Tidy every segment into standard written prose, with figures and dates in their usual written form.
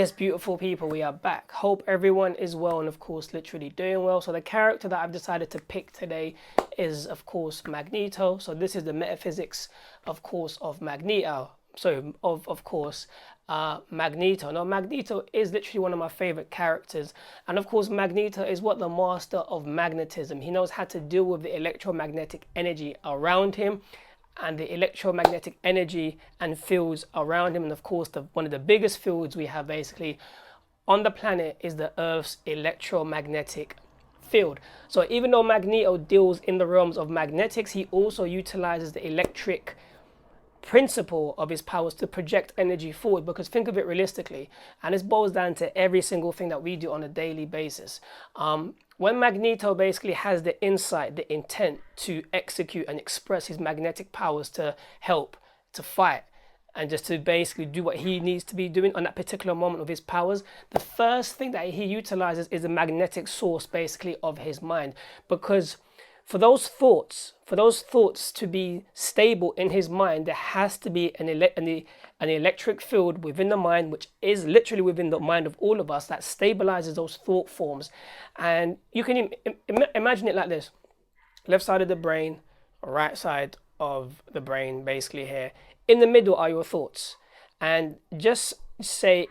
Yes, beautiful people, we are back. Hope everyone is well and of course literally doing well. So the character that I've decided to pick today is of course Magneto. So this is the metaphysics of course of Magneto. So of course Magneto. Now Magneto is literally one of my favorite characters, and of course Magneto is what the master of magnetism. He knows how to deal with the electromagnetic energy around him and the electromagnetic energy and fields around him. And of course one of the biggest fields we have basically on the planet is the Earth's electromagnetic field. So even though Magneto deals in the realms of magnetics, he also utilizes the electric principle of his powers to project energy forward. Because think of it realistically, and this boils down to every single thing that we do on a daily basis. When Magneto basically has the insight, the intent to execute and express his magnetic powers to help, to fight, and just to basically do what he needs to be doing on that particular moment of his powers, the first thing that he utilizes is the magnetic source basically of his mind. Because for those thoughts to be stable in his mind, there has to be an electric field within the mind, which is literally within the mind of all of us, that stabilizes those thought forms. And you can imagine it like this: left side of the brain, right side of the brain, basically here. In the middle are your thoughts, and just say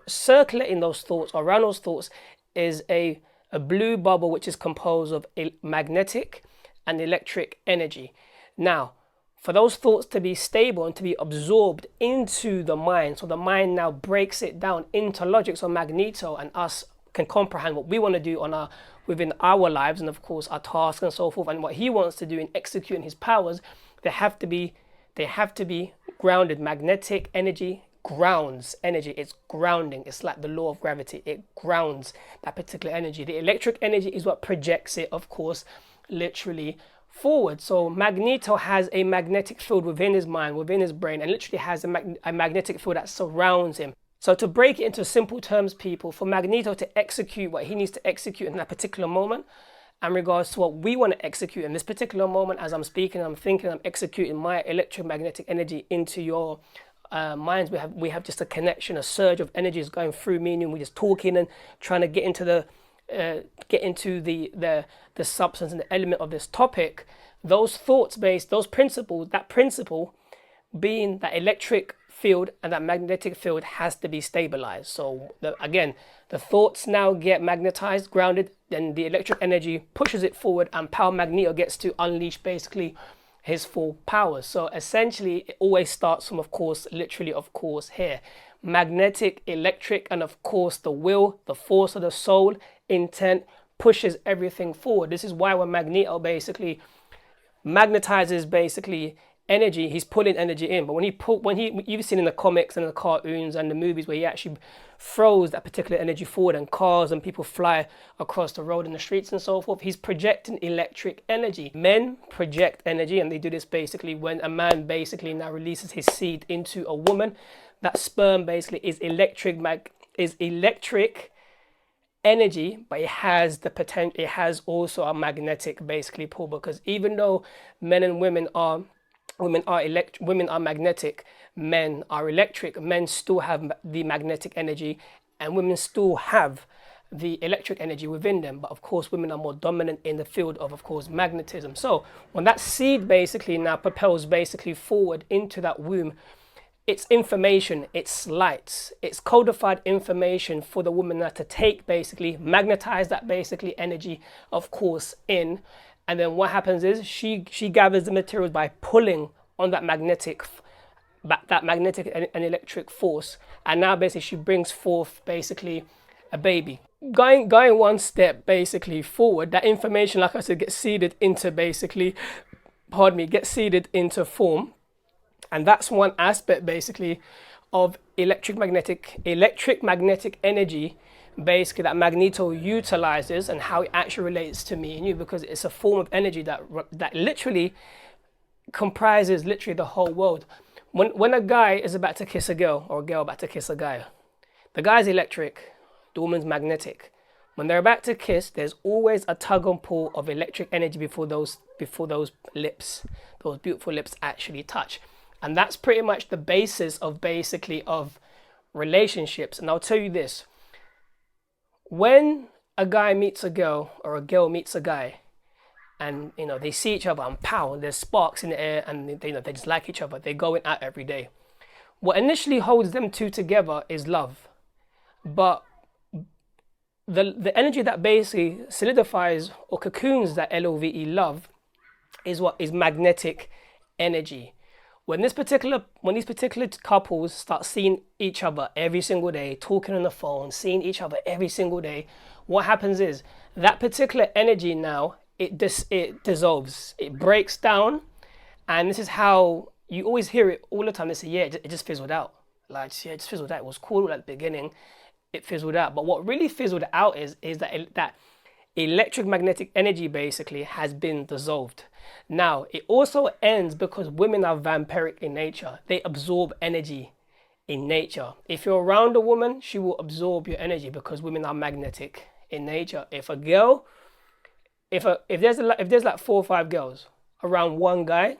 circulating those thoughts, around those thoughts, is a blue bubble which is composed of magnetic and electric energy. Now, for those thoughts to be stable and to be absorbed into the mind, so the mind now breaks it down into logic, so Magneto and us can comprehend what we want to do within our lives, and of course our tasks and so forth, and what he wants to do in executing his powers. They have to be grounded. Magnetic energy grounds energy. It's grounding. It's like the law of gravity. It grounds that particular energy. The electric energy is what projects it, of course, literally forward. So Magneto has a magnetic field within his mind, within his brain, and literally has a magnetic field that surrounds him. So to break it into simple terms, people, for Magneto to execute what he needs to execute in that particular moment, in regards to what we want to execute in this particular moment, as I'm speaking, I'm thinking, I'm executing my electromagnetic energy into your minds. We have just a connection, a surge of energy is going through me, and we're just talking and trying to get into the substance and the element of this topic. Those thoughts based, those principles, that principle being that electric field and that magnetic field has to be stabilized. So again, the thoughts now get magnetized, grounded, then the electric energy pushes it forward, and Power Magneto gets to unleash basically his full powers. So essentially it always starts from, of course, literally, of course, here: magnetic, electric, and of course the will, the force of the soul, intent pushes everything forward. This is why when Magneto basically magnetizes basically energy, he's pulling energy in. But when you've seen in the comics and the cartoons and the movies where he actually throws that particular energy forward, and cars and people fly across the road and the streets and so forth, he's projecting electric energy. Men project energy, and they do this basically when a man basically now releases his seed into a woman. That sperm basically is electric energy, but it has the potential, it has also a magnetic basically pull, because even though women are magnetic, men are electric, men still have the magnetic energy, and women still have the electric energy within them. But of course women are more dominant in the field of course magnetism. So when that seed basically now propels basically forward into that womb, it's information, it's light, it's codified information for the woman now to take, basically magnetize that basically energy, of course, in. And then what happens is she gathers the materials by pulling on that magnetic and electric force, and now basically she brings forth basically a baby. Going one step basically forward, that information, like I said, gets seeded into form. And that's one aspect basically of electric magnetic energy basically that Magneto utilizes, and how it actually relates to me and you, because it's a form of energy that literally comprises literally the whole world. When a guy is about to kiss a girl, or a girl about to kiss a guy, the guy's electric, the woman's magnetic. When they're about to kiss, there's always a tug and pull of electric energy before those beautiful lips actually touch. And that's pretty much the basis of relationships. And I'll tell you this, when a guy meets a girl or a girl meets a guy, and they see each other and pow, there's sparks in the air, and they just like each other, they're going out every day. What initially holds them two together is love, but the energy that basically solidifies or cocoons that LOVE love is what is magnetic energy. When these particular couples start seeing each other every single day, talking on the phone, seeing each other every single day, what happens is that particular energy now, it dissolves, it breaks down. And this is how you always hear it all the time. They say, yeah, it just fizzled out. Like, yeah, it just fizzled out. It was cool at the beginning, it fizzled out. But what really fizzled out is that electric magnetic energy basically has been dissolved. Now, it also ends because women are vampiric in nature. They absorb energy in nature. If you're around a woman, she will absorb your energy because women are magnetic in nature. If a girl, if there's like 4 or 5 girls around one guy,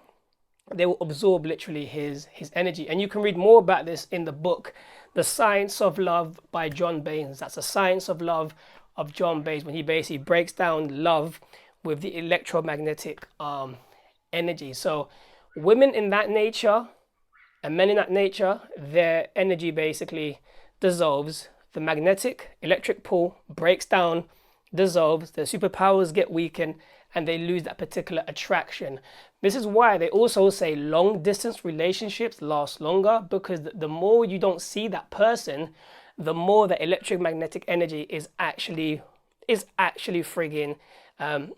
they will absorb literally his energy. And you can read more about this in the book, The Science of Love by John Baines. That's The Science of Love of John Baines, when he basically breaks down love with the electromagnetic energy. So women in that nature and men in that nature, their energy basically dissolves. The magnetic electric pull breaks down, dissolves, their superpowers get weakened, and they lose that particular attraction. This is why they also say long distance relationships last longer, because the more you don't see that person, the more the electric magnetic energy is actually friggin'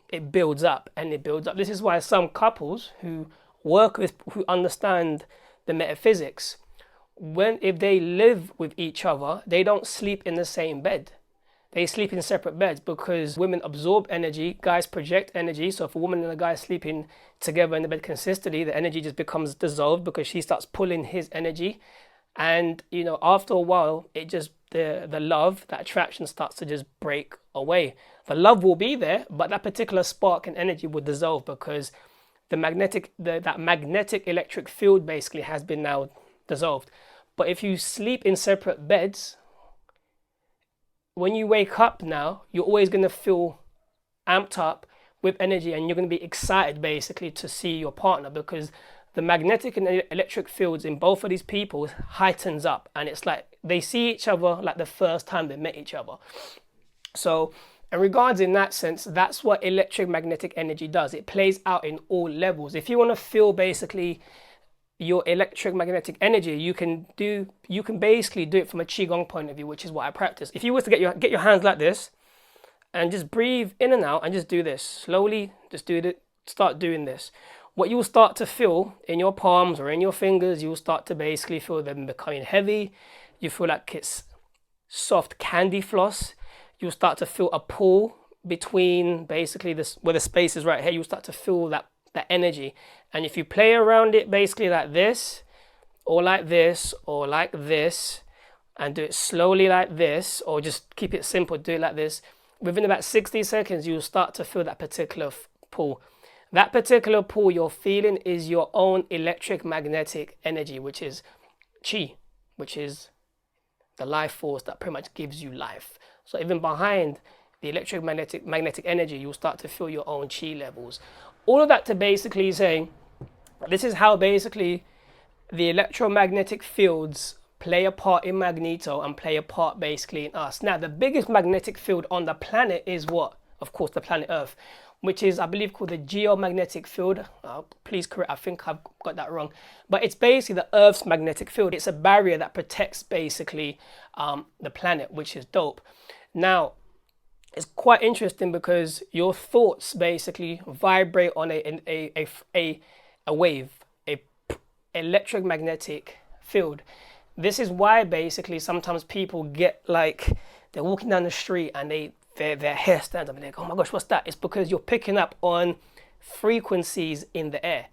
it builds up and it builds up. This is why some couples who understand the metaphysics, if they live with each other, they don't sleep in the same bed. They sleep in separate beds because women absorb energy, guys project energy. So if a woman and a guy are sleeping together in the bed consistently, the energy just becomes dissolved because she starts pulling his energy. And, after a while, it just, the love, that attraction starts to just break away. The love will be there, but that particular spark and energy will dissolve because that magnetic electric field basically has been now dissolved. But if you sleep in separate beds, when you wake up now, you're always going to feel amped up with energy, and you're going to be excited basically to see your partner because the magnetic and electric fields in both of these people heightens up, and it's like they see each other like the first time they met each other. So in regards in that sense, that's what electric magnetic energy does. It plays out in all levels. If you want to feel basically your electric magnetic energy, you can basically do it from a qigong point of view, which is what I practice. If you was to get your hands like this and just breathe in and out and just do this slowly, just do it, start doing this. What you will start to feel in your palms or in your fingers, you will start to basically feel them becoming heavy. You feel like it's soft candy floss. You'll start to feel a pull between basically this, where the space is right here. You'll start to feel that energy. And if you play around it basically like this, or like this, or like this, and do it slowly like this, or just keep it simple, do it like this, within about 60 seconds, you'll start to feel that particular pull. That particular pull you're feeling is your own electric magnetic energy, which is chi, which is the life force that pretty much gives you life. So even behind the electric magnetic energy, you'll start to feel your own chi levels. All of that to basically say, this is how basically the electromagnetic fields play a part in Magneto and play a part basically in us. Now, the biggest magnetic field on the planet is what? Of course, the planet Earth, which is, I believe, called the geomagnetic field. Please correct, I think I've got that wrong. But it's basically the Earth's magnetic field. It's a barrier that protects basically the planet, which is dope. Now, it's quite interesting because your thoughts basically vibrate on a wave, a electric magnetic field. This is why basically sometimes people get like, they're walking down the street and their hair stands up and they're like, oh my gosh, what's that? It's because you're picking up on frequencies in the air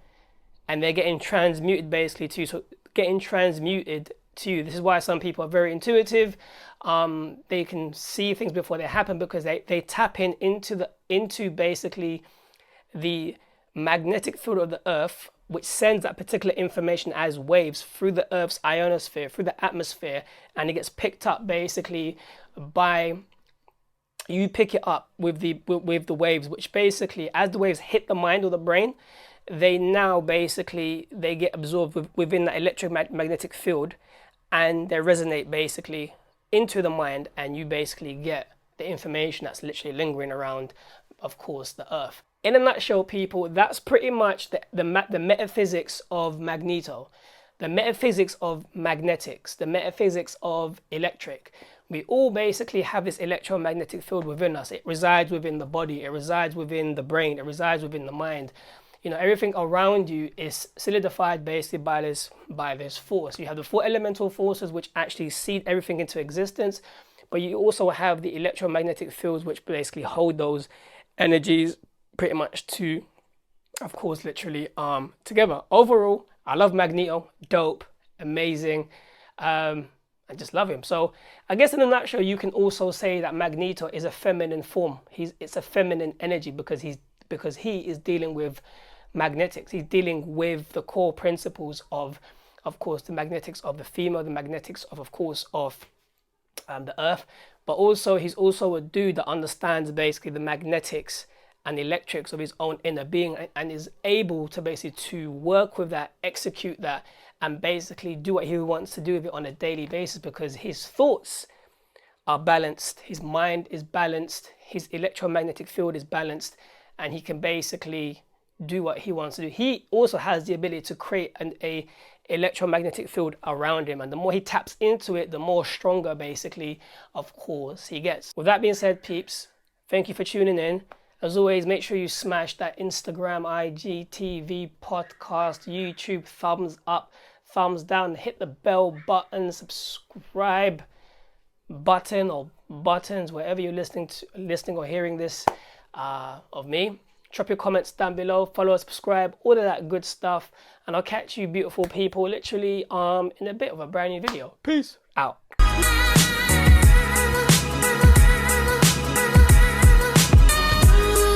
and they're getting transmuted basically to you. So getting transmuted to you. This is why some people are very intuitive. They can see things before they happen because they tap into basically the magnetic field of the Earth which sends that particular information as waves through the Earth's ionosphere, through the atmosphere, and it gets picked up basically by, you pick it up with the waves, which basically, as the waves hit the mind or the brain, they now basically, they get absorbed within that electromagnetic field, and they resonate basically into the mind, and you basically get the information that's literally lingering around, of course, the Earth. In a nutshell, people, that's pretty much the metaphysics of Magneto, the metaphysics of magnetics, the metaphysics of electric. We all basically have this electromagnetic field within us. It resides within the body, it resides within the brain, it resides within the mind. You know, everything around you is solidified basically by this force. You have the 4 elemental forces which actually seed everything into existence, but you also have the electromagnetic fields which basically hold those energies pretty much to, of course, literally together. Overall, I love Magneto, dope, amazing, I just love him. So I guess in a nutshell, you can also say that Magneto is a feminine form. It's a feminine energy because he is dealing with magnetics. He's dealing with the core principles of course, the magnetics of the female, the magnetics of course, of the Earth. But also, he's also a dude that understands basically the magnetics and electrics of his own inner being, and is able to basically to work with that, execute that, and basically do what he wants to do with it on a daily basis, because his thoughts are balanced, his mind is balanced, his electromagnetic field is balanced, and he can basically do what he wants to do. He also has the ability to create a electromagnetic field around him, and the more he taps into it, the more stronger basically, of course, he gets. With that being said, peeps, thank you for tuning in. As always, make sure you smash that Instagram, IGTV, podcast, YouTube, thumbs up, thumbs down, hit the bell button, subscribe button or buttons, wherever you're listening or hearing this of me. Drop your comments down below, follow, subscribe, all of that good stuff. And I'll catch you beautiful people literally in a bit of a brand new video. Peace out.